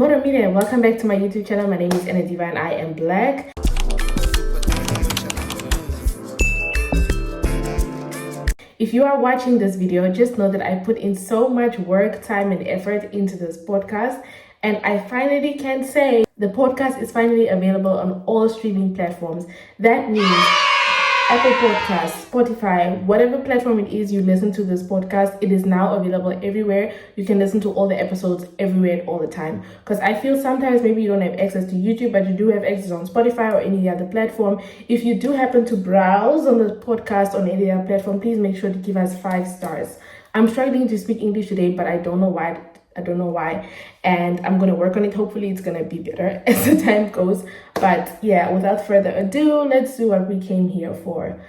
Motor Media, welcome back to my YouTube channel. My name is Ann-Adeva and I am Black. If you are watching this video, just know that I put in so much work, time, and effort into this podcast. And I finally can say the podcast is finally available on all streaming platforms. That means Apple Podcasts, Spotify, whatever platform it is you listen to this podcast, it is now available everywhere. You can listen to all the episodes everywhere all the time. Because I feel sometimes maybe you don't have access to YouTube, but you do have access on Spotify or any other platform. If you do happen to browse on the podcast on any other platform, please make sure to give us 5 stars. I'm struggling to speak English today, but I don't know why. And I'm gonna work on it. Hopefully it's gonna be better as the time goes. But yeah, without further ado, let's do what we came here for.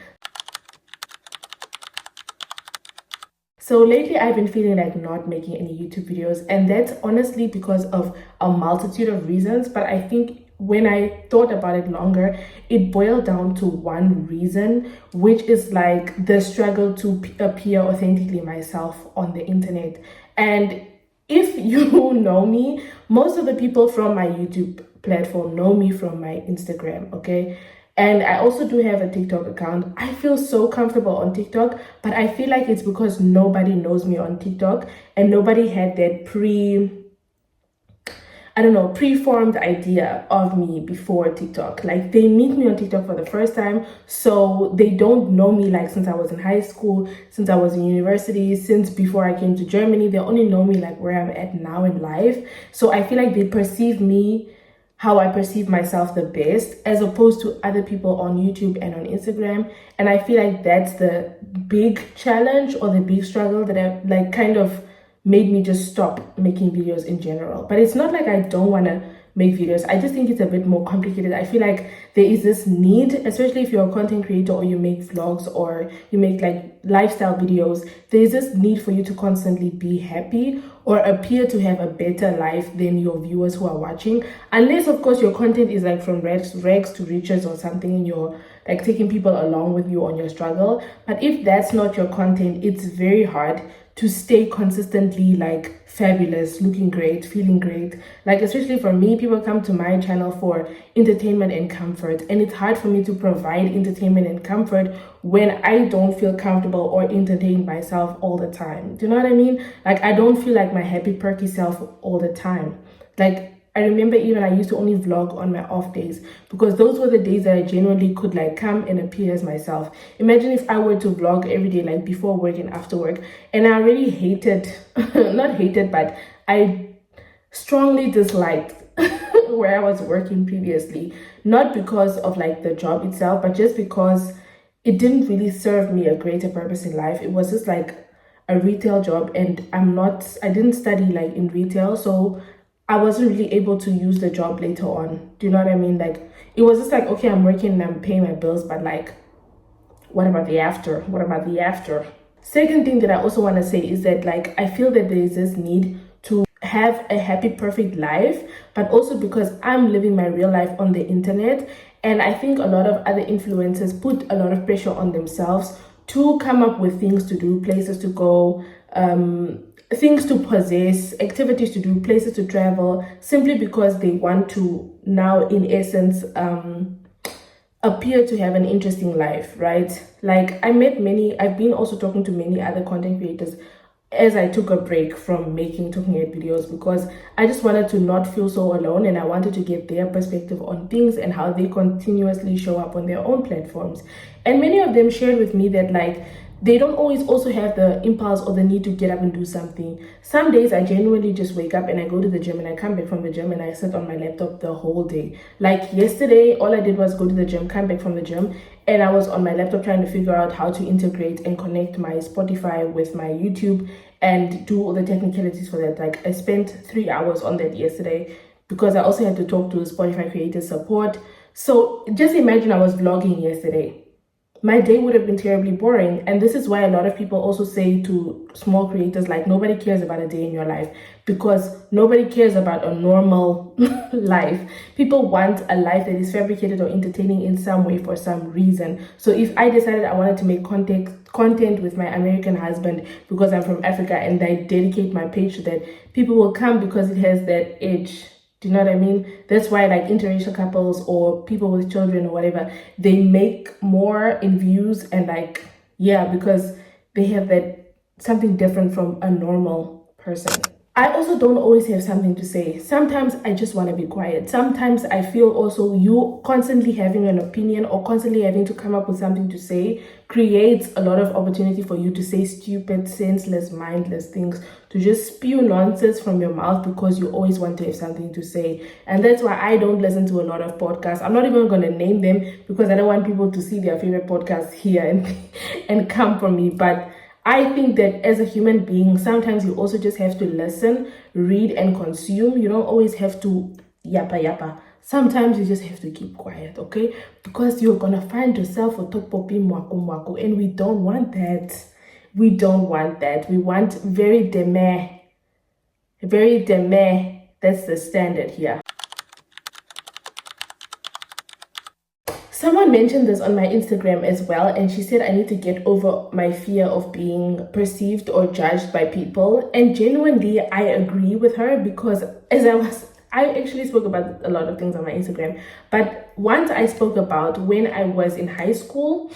So lately I've been feeling like not making any YouTube videos, and that's honestly because of a multitude of reasons. But I think when I thought about it longer, it boiled down to one reason, which is like the struggle to appear authentically myself on the internet. And if you know me, most of the people from my YouTube platform know me from my Instagram, okay? And I also do have a TikTok account. I feel so comfortable on TikTok, but I feel like it's because nobody knows me on TikTok and nobody had that preformed idea of me before TikTok. Like, they meet me on TikTok for the first time, so they don't know me like since I was in high school, since I was in university, since before I came to Germany. They only know me like where I'm at now in life. So I feel like they perceive me how I perceive myself the best, as opposed to other people on YouTube and on Instagram. And I feel like that's the big challenge or the big struggle that I like kind of made me just stop making videos in general. But it's not like I don't want to make videos. I just think it's a bit more complicated. I feel like there is this need, especially if you're a content creator or you make vlogs or you make like lifestyle videos, there is this need for you to constantly be happy or appear to have a better life than your viewers who are watching, unless of course your content is like from rags to riches or something and you're like taking people along with you on your struggle. But if that's not your content, it's very hard to stay consistently like fabulous, looking great, feeling great. Like, especially for me, people come to my channel for entertainment and comfort, and it's hard for me to provide entertainment and comfort when I don't feel comfortable or entertain myself all the time. Do you know what I mean? Like, I don't feel like my happy perky self all the time. Like, I remember even I used to only vlog on my off days because those were the days that I genuinely could like come and appear as myself. Imagine if I were to vlog every day, like before work and after work. And I really hated, not hated, but I strongly disliked where I was working previously. Not because of like the job itself, but just because it didn't really serve me a greater purpose in life. It was just like a retail job, and I didn't study like in retail, so I wasn't really able to use the job later on. Do you know what I mean? Like, it was just like, okay, I'm working and I'm paying my bills, but like, what about the after? What about the after? Second thing that I also want to say is that like, I feel that there is this need to have a happy, perfect life, but also because I'm living my real life on the internet. And I think a lot of other influencers put a lot of pressure on themselves to come up with things to do, places to go, things to possess, activities to do, places to travel, simply because they want to now, in essence, appear to have an interesting life, right? Like, I've been also talking to many other content creators as I took a break from talking head videos, because I just wanted to not feel so alone, and I wanted to get their perspective on things and how they continuously show up on their own platforms. And many of them shared with me that like, they don't always also have the impulse or the need to get up and do something. Some days I genuinely just wake up and I go to the gym, and I come back from the gym and I sit on my laptop the whole day. Like yesterday, all I did was go to the gym, come back from the gym, and I was on my laptop trying to figure out how to integrate and connect my Spotify with my YouTube and do all the technicalities for that. Like, I spent 3 hours on that yesterday because I also had to talk to Spotify creator support. So just imagine I was vlogging yesterday. My day would have been terribly boring. And this is why a lot of people also say to small creators, like, nobody cares about a day in your life, because nobody cares about a normal life. People want a life that is fabricated or entertaining in some way for some reason. So if I decided I wanted to make content with my American husband because I'm from Africa, and I dedicate my page to that, people will come because it has that edge Do you know what I mean? That's why like interracial couples or people with children or whatever, they make more in views and like, yeah, because they have that something different from a normal person. I also don't always have something to say. Sometimes I just want to be quiet. Sometimes I feel also you constantly having an opinion or constantly having to come up with something to say creates a lot of opportunity for you to say stupid, senseless, mindless things, to just spew nonsense from your mouth because you always want to have something to say. And that's why I don't listen to a lot of podcasts. I'm not even going to name them because I don't want people to see their favorite podcasts here and come for me. But I think that as a human being, sometimes you also just have to listen, read, and consume. You don't always have to yappa yappa. Sometimes you just have to keep quiet, okay? Because you're gonna find yourself a topopi mwaku mwaku, and we don't want that. We don't want that. We want very demure. Very demure. That's the standard here. Someone mentioned this on my Instagram as well, and she said I need to get over my fear of being perceived or judged by people. And genuinely, I agree with her because I actually spoke about a lot of things on my Instagram, but once I spoke about when I was in high school,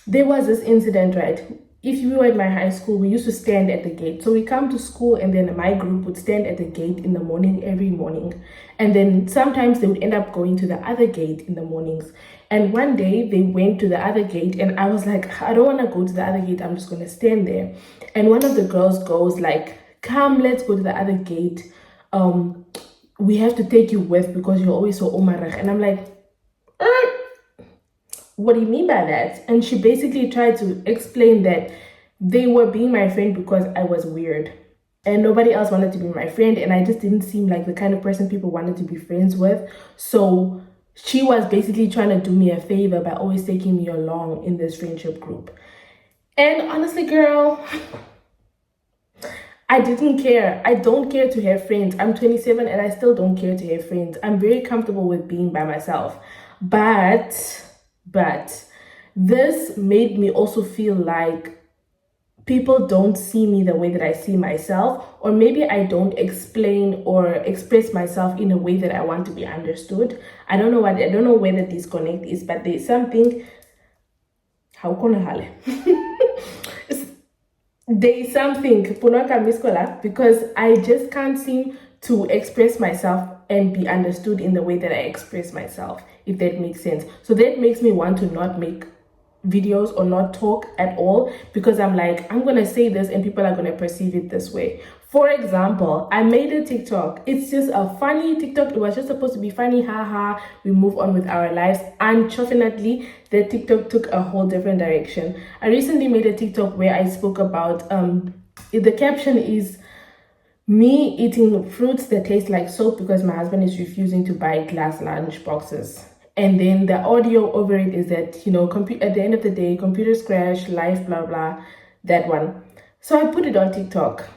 there was this incident, right? If you were at my high school, we used to stand at the gate. So we come to school and then my group would stand at the gate in the morning, every morning. And then sometimes they would end up going to the other gate in the mornings. And one day they went to the other gate and I was like, I don't want to go to the other gate. I'm just going to stand there. And one of the girls goes like, come, let's go to the other gate. We have to take you with because you're always so omarach. And I'm like, what do you mean by that? And she basically tried to explain that they were being my friend because I was weird and nobody else wanted to be my friend, and I just didn't seem like the kind of person people wanted to be friends with. So she was basically trying to do me a favor by always taking me along in this friendship group. And honestly, girl, I didn't care. I don't care to have friends. I'm 27 and I still don't care to have friends. I'm very comfortable with being by myself. But this made me also feel like people don't see me the way that I see myself, or maybe I don't explain or express myself in a way that I want to be understood. I don't know where the disconnect is, but there's something. How can I there's something because I just can't seem to express myself and be understood in the way that I express myself, if that makes sense. So that makes me want to not make videos or not talk at all because I'm like, I'm gonna say this and people are gonna perceive it this way. For example, I made a TikTok. It's just a funny TikTok. It was just supposed to be funny, haha. We move on with our lives. Unfortunately, the TikTok took a whole different direction. I recently made a TikTok where I spoke about the caption is me eating fruits that taste like soap because my husband is refusing to buy glass lunch boxes. And then the audio over it is that, at the end of the day, computers crash, life, blah, blah, that one. So I put it on TikTok.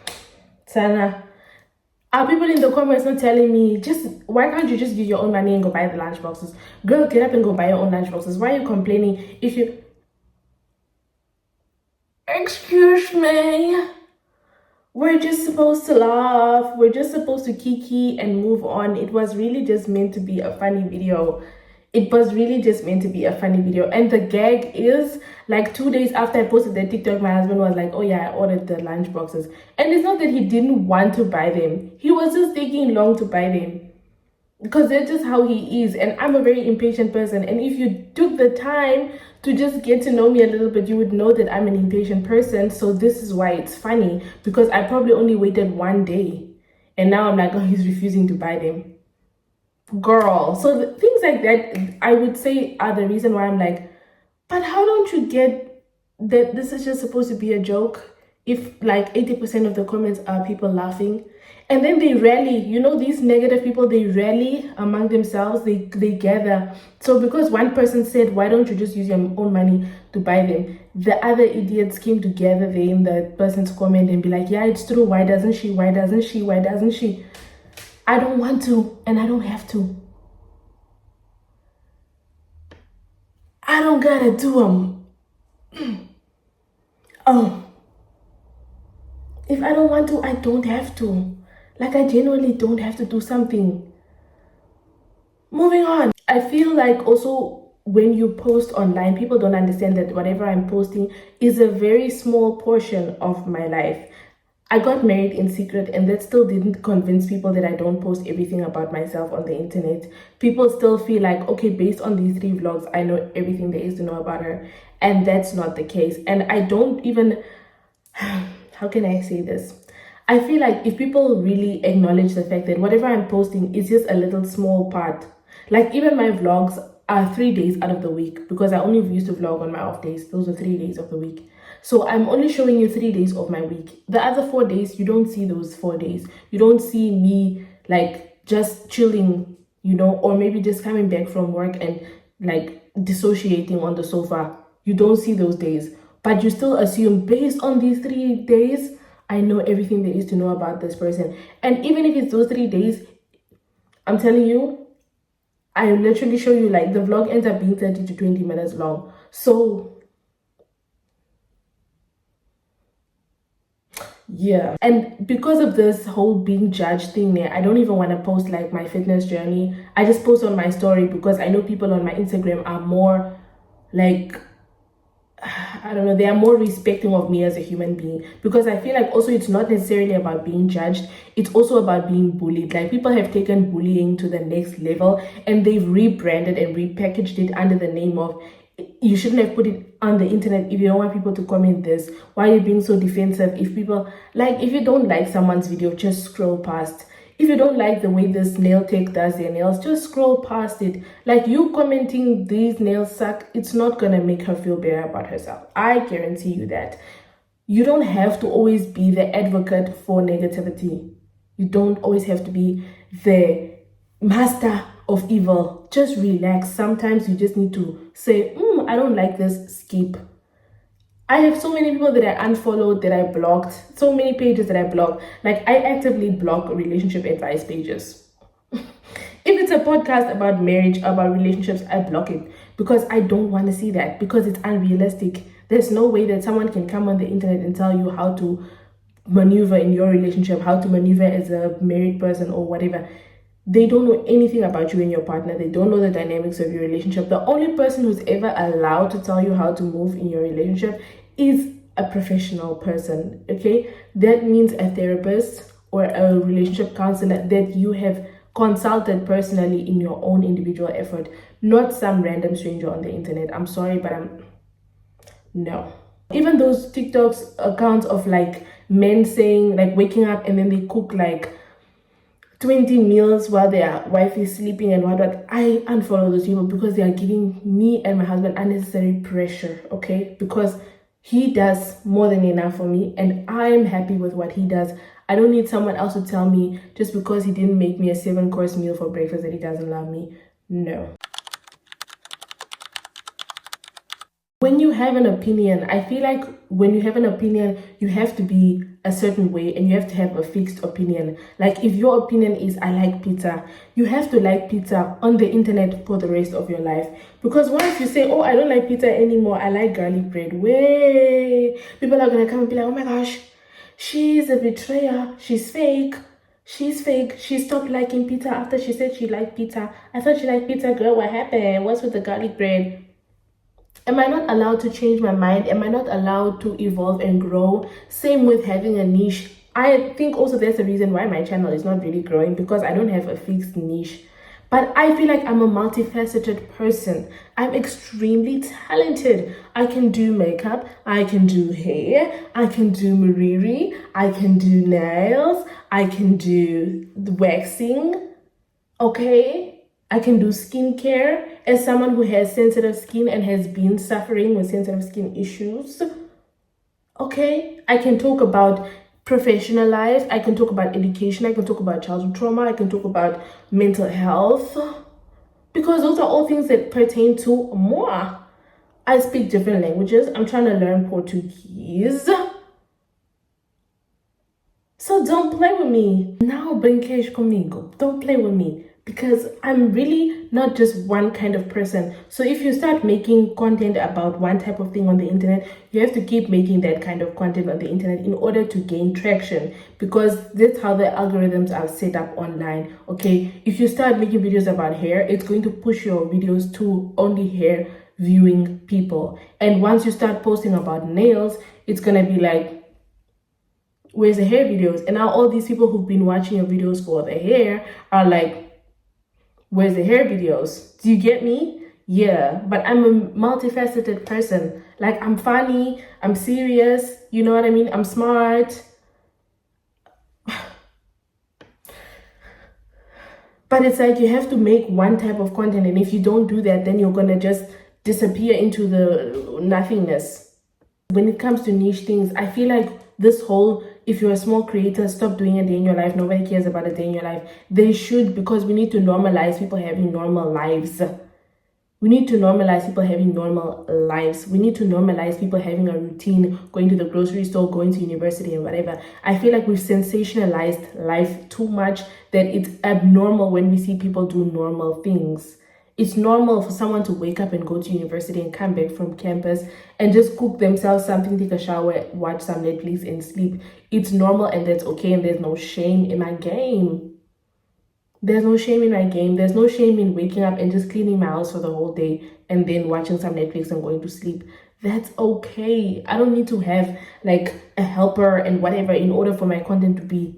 Sana, are people in the comments not telling me, why can't you just use your own money and go buy the lunch boxes? Girl, get up and go buy your own lunch boxes. Why are you complaining if you... Excuse me. We're just supposed to laugh. We're just supposed to kiki and move on. It was really just meant to be a funny video. It was really just meant to be a funny video. And the gag is, like 2 days after I posted that TikTok, my husband was like, oh yeah, I ordered the lunch boxes. And it's not that he didn't want to buy them. He was just taking long to buy them. Because that's just how he is. And I'm a very impatient person. And if you took the time to just get to know me a little bit, you would know that I'm an impatient person. So this is why it's funny. Because I probably only waited 1 day. And now I'm like, oh, he's refusing to buy them. Girl. So things like that, I would say, are the reason why I'm like, but how don't you get that this is just supposed to be a joke if like 80% of the comments are people laughing? And then they rally, these negative people, they rally among themselves, they gather. So because one person said, why don't you just use your own money to buy them? The other idiots came together there in the person's comment and be like, yeah, it's true. Why doesn't she? Why doesn't she? Why doesn't she? I don't want to, and I don't have to. I don't gotta do them. Oh. If I don't want to, I don't have to. Like, I genuinely don't have to do something. Moving on. I feel like also when you post online, people don't understand that whatever I'm posting is a very small portion of my life. I got married in secret, and that still didn't convince people that I don't post everything about myself on the internet. People still feel like, okay, based on these 3 vlogs, I know everything there is to know about her. And that's not the case. And I don't even, how can I say this? I feel like if people really acknowledge the fact that whatever I'm posting is just a little small part, like even my vlogs are 3 days out of the week because I only used to vlog on my off days. Those are 3 days of the week. So I'm only showing you 3 days of my week. The other 4 days, you don't see those 4 days. You don't see me like just chilling, or maybe just coming back from work and like dissociating on the sofa. You don't see those days. But you still assume based on these 3 days, I know everything there is to know about this person. And even if it's those 3 days, I'm telling you, I literally show you like the vlog ends up being 30 to 20 minutes long. So yeah, and because of this whole being judged thing there, I don't even want to post like my fitness journey. I just post on my story because I know people on my Instagram are more like, I don't know, they are more respecting of me as a human being, because I feel like also it's not necessarily about being judged, it's also about being bullied. Like people have taken bullying to the next level and they've rebranded and repackaged it under the name of, you shouldn't have put it on the internet if you don't want people to comment this. Why are you being so defensive? If people like, if you don't like someone's video, just scroll past. If you don't like the way this nail tech does their nails, just scroll past it. Like you commenting these nails suck, it's not gonna make her feel better about herself. I guarantee you that. You don't have to always be the advocate for negativity. You don't always have to be the master of evil. Just relax. Sometimes you just need to say, I don't like this, skip. I have so many people that I unfollowed, that I blocked, so many pages that I blocked. Like I actively block relationship advice pages. If it's a podcast about marriage, about relationships, I block it because I don't want to see that, because it's unrealistic. There's no way that someone can come on the internet and tell you how to maneuver in your relationship, how to maneuver as a married person or whatever. They don't know anything about you and your partner. They don't know the dynamics of your relationship. The only person who's ever allowed to tell you how to move in your relationship is a professional person, okay? That means a therapist or a relationship counselor that you have consulted personally in your own individual effort, not some random stranger on the internet. I'm sorry, but no. Even those TikToks accounts of like men saying like waking up and then they cook like 20 meals while their wife is sleeping and whatnot, I unfollow those people because they are giving me and my husband unnecessary pressure, okay? Because he does more than enough for me and I am happy with what he does. I don't need someone else to tell me just because he didn't make me a 7-course meal for breakfast that he doesn't love me. No. When you have an opinion, I feel like when you have an opinion, you have to be a certain way and you have to have a fixed opinion. Like if your opinion is I like pizza, you have to like pizza on the internet for the rest of your life. Because once you say, oh, I don't like pizza anymore, I like garlic bread, way, people are gonna come and be like, oh my gosh, she's a betrayer, she's fake. She's fake. She stopped liking pizza after she said she liked pizza. I thought she liked pizza, girl. What happened? What's with the garlic bread? Am I not allowed to change my mind? Am I not allowed to evolve and grow? Same with having a niche. I think also that's the reason why my channel is not really growing, because I don't have a fixed niche. But I feel like I'm a multifaceted person. I'm extremely talented. I can do makeup, I can do hair, I can do mariri, I can do nails, I can do waxing, okay? I can do skincare as someone who has sensitive skin and has been suffering with sensitive skin issues. Okay, I can talk about professional life, I can talk about education, I can talk about childhood trauma, I can talk about mental health, because those are all things that pertain to moi. I speak different languages. I'm trying to learn Portuguese. So don't play with me. Now brinquedo comigo. Don't play with me. Because I'm really not just one kind of person. So if you start making content about one type of thing on the internet, you have to keep making that kind of content on the internet in order to gain traction, because that's how the algorithms are set up online. Okay, if you start making videos about hair, it's going to push your videos to only hair viewing people. And once you start posting about nails, it's gonna be like, where's the hair videos? And now all these people who've been watching your videos for the hair are like, where's the hair videos? Do you get me? Yeah, but I'm a multifaceted person. Like, I'm funny, I'm serious, you know what I mean? I'm smart. But it's like you have to make one type of content, and if you don't do that, then you're gonna just disappear into the nothingness. When it comes to niche things, I feel like this whole, if you're a small creator, stop doing a day in your life, nobody cares about a day in your life. They should, because we need to normalize people having normal lives. We need to normalize people having normal lives. We need to normalize people having a routine, going to the grocery store, going to university and whatever. I feel like we've sensationalized life too much that it's abnormal when we see people do normal things. It's normal for someone to wake up and go to university and come back from campus and just cook themselves something, take a shower, watch some Netflix and sleep. It's normal, and that's okay, and there's no shame in my game. There's no shame in my game. There's no shame in waking up and just cleaning my house for the whole day and then watching some Netflix and going to sleep. That's okay. I don't need to have like a helper and whatever in order for my content to be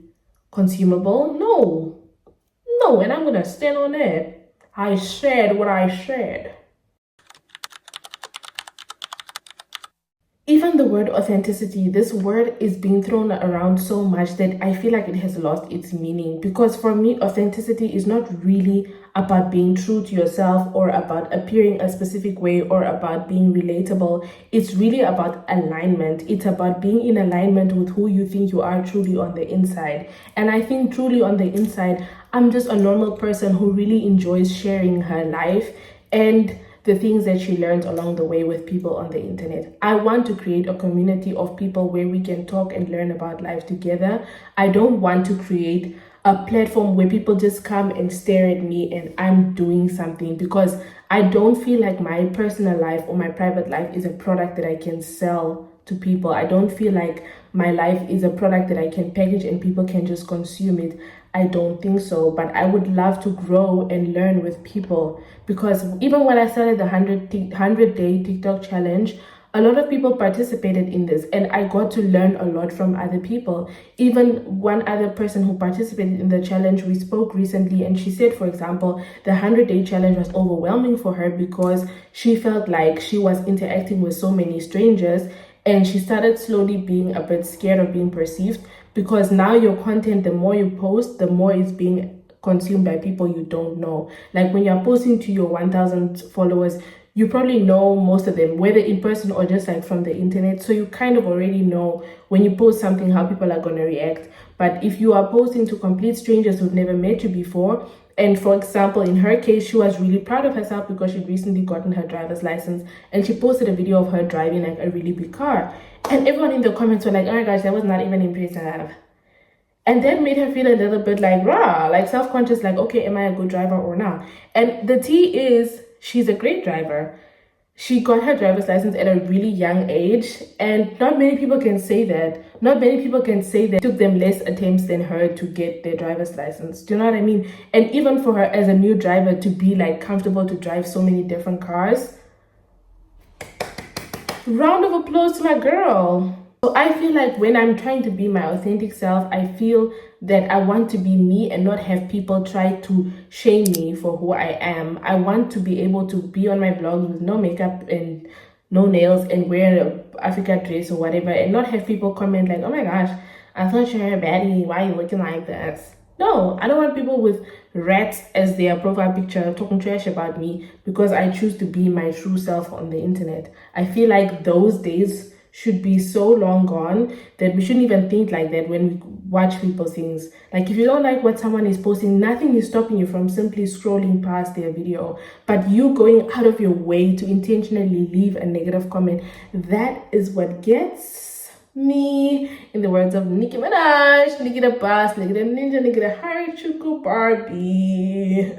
consumable. No, and I'm gonna stand on that. I said what I said. Even the word authenticity, this word is being thrown around so much that I feel like it has lost its meaning. Because for me, authenticity is not really about being true to yourself or about appearing a specific way or about being relatable. It's really about alignment. It's about being in alignment with who you think you are truly on the inside. And I think truly on the inside, I'm just a normal person who really enjoys sharing her life and the things that she learned along the way with people on the internet. I want to create a community of people where we can talk and learn about life together. I don't want to create a platform where people just come and stare at me and I'm doing something, because I don't feel like my personal life or my private life is a product that I can sell to people. I don't feel like my life is a product that I can package and people can just consume it. I don't think so, but I would love to grow and learn with people, because even when I started the 100-day TikTok challenge, a lot of people participated in this and I got to learn a lot from other people. Even one other person who participated in the challenge, we spoke recently, and she said, for example, the 100-day challenge was overwhelming for her because she felt like she was interacting with so many strangers, and she started slowly being a bit scared of being perceived, because now your content, the more you post, the more it's being consumed by people you don't know. Like when you're posting to your 1,000 followers, you probably know most of them, whether in person or just like from the internet. So you kind of already know when you post something how people are going to react. But if you are posting to complete strangers who've never met you before, and for example, in her case, she was really proud of herself because she'd recently gotten her driver's license, and she posted a video of her driving like a really big car. And everyone in the comments were like, oh my gosh, that was not even impressive. And that made her feel a little bit like, rah, like self-conscious, like, okay, am I a good driver or not? And the tea is, she's a great driver. She got her driver's license at a really young age, and not many people can say that. Not many people can say that it took them less attempts than her to get their driver's license. Do you know what I mean? And even for her as a new driver to be like comfortable to drive so many different cars, round of applause to my girl. So I feel like when I'm trying to be my authentic self, I feel that I want to be me and not have people try to shame me for who I am. I want to be able to be on my vlogs with no makeup and no nails and wear an Africa dress or whatever, and not have people comment like, oh my gosh, I thought you were a baddie, why are you looking like this? No, I don't want people with rats as their profile picture talking trash about me because I choose to be my true self on the internet. I feel like those days should be so long gone that we shouldn't even think like that when we watch people's things. Like if you don't like what someone is posting, nothing is stopping you from simply scrolling past their video. But you going out of your way to intentionally leave a negative comment, that is what gets me. In the words of Nicki Minaj, Nicki the boss, Nicki the ninja, Nicki the Harajuku Barbie.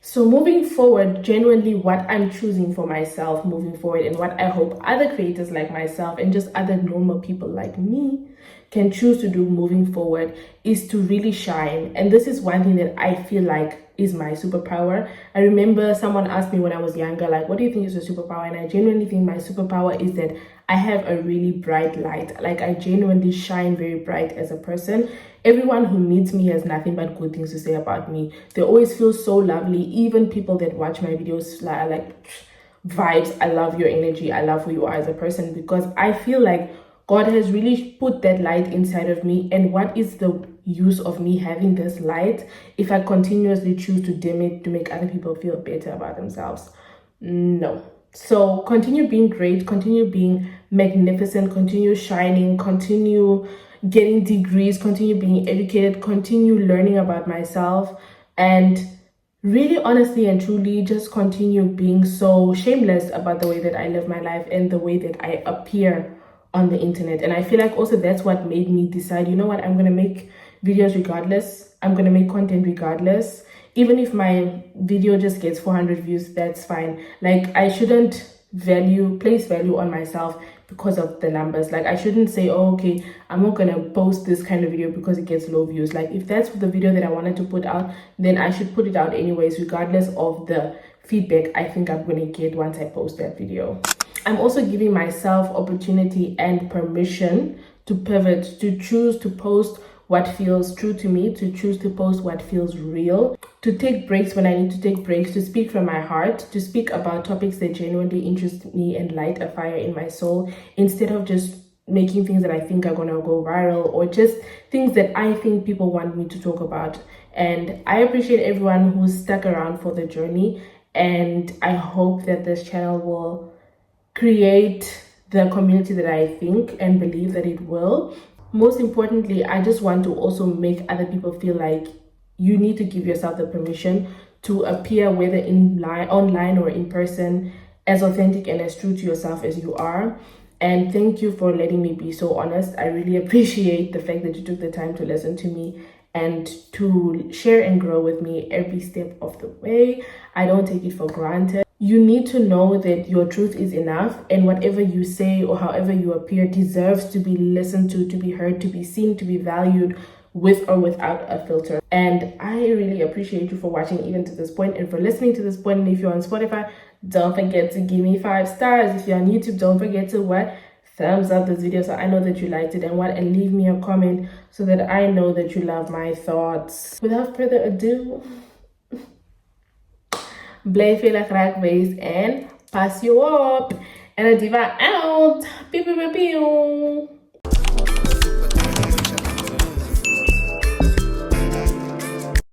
So moving forward, genuinely what I'm choosing for myself moving forward, and what I hope other creators like myself and just other normal people like me can choose to do moving forward, is to really shine. And this is one thing that I feel like is my superpower. I remember someone asked me when I was younger, like, what do you think is your superpower? And I genuinely think my superpower is that I have a really bright light. Like, I genuinely shine very bright as a person. Everyone who meets me has nothing but good things to say about me. They always feel so lovely. Even people that watch my videos are like, vibes, I love your energy, I love who you are as a person, because I feel like God has really put that light inside of me. And what is the use of me having this light if I continuously choose to dim it to make other people feel better about themselves? No. So continue being great, continue being magnificent, continue shining, continue getting degrees, continue being educated, continue learning about myself, and really honestly and truly just continue being so shameless about the way that I live my life and the way that I appear on the internet. And I feel like also that's what made me decide, you know what, I'm gonna make videos regardless, I'm gonna make content regardless. Even if my video just gets 400 views, that's fine. Like, I shouldn't place value on myself because of the numbers. Like, I shouldn't say, oh, okay, I'm not gonna post this kind of video because it gets low views. Like, if that's the video that I wanted to put out, then I should put it out anyways, regardless of the feedback I think I'm gonna get once I post that video. I'm also giving myself opportunity and permission to pivot, to choose to post what feels true to me, to choose to post what feels real, to take breaks when I need to take breaks, to speak from my heart, to speak about topics that genuinely interest me and light a fire in my soul, instead of just making things that I think are gonna go viral, or just things that I think people want me to talk about. And I appreciate everyone who's stuck around for the journey, and I hope that this channel will create the community that I think and believe that it will. Most importantly, I just want to also make other people feel like you need to give yourself the permission to appear, whether online or in person, as authentic and as true to yourself as you are. And thank you for letting me be so honest. I really appreciate the fact that you took the time to listen to me and to share and grow with me every step of the way. I don't take it for granted. You need to know that your truth is enough, and whatever you say or however you appear deserves to be listened to be heard, to be seen, to be valued, with or without a filter. And I really appreciate you for watching even to this point and for listening to this point. And if you're on Spotify, don't forget to give me 5 stars. If you're on YouTube, don't forget to thumbs up this video so I know that you liked it, and leave me a comment so that I know that you love my thoughts. Without further ado, blijf heel erg raak wees en pas je op. Ann-Adeva out. Pew, pew, pew, pew.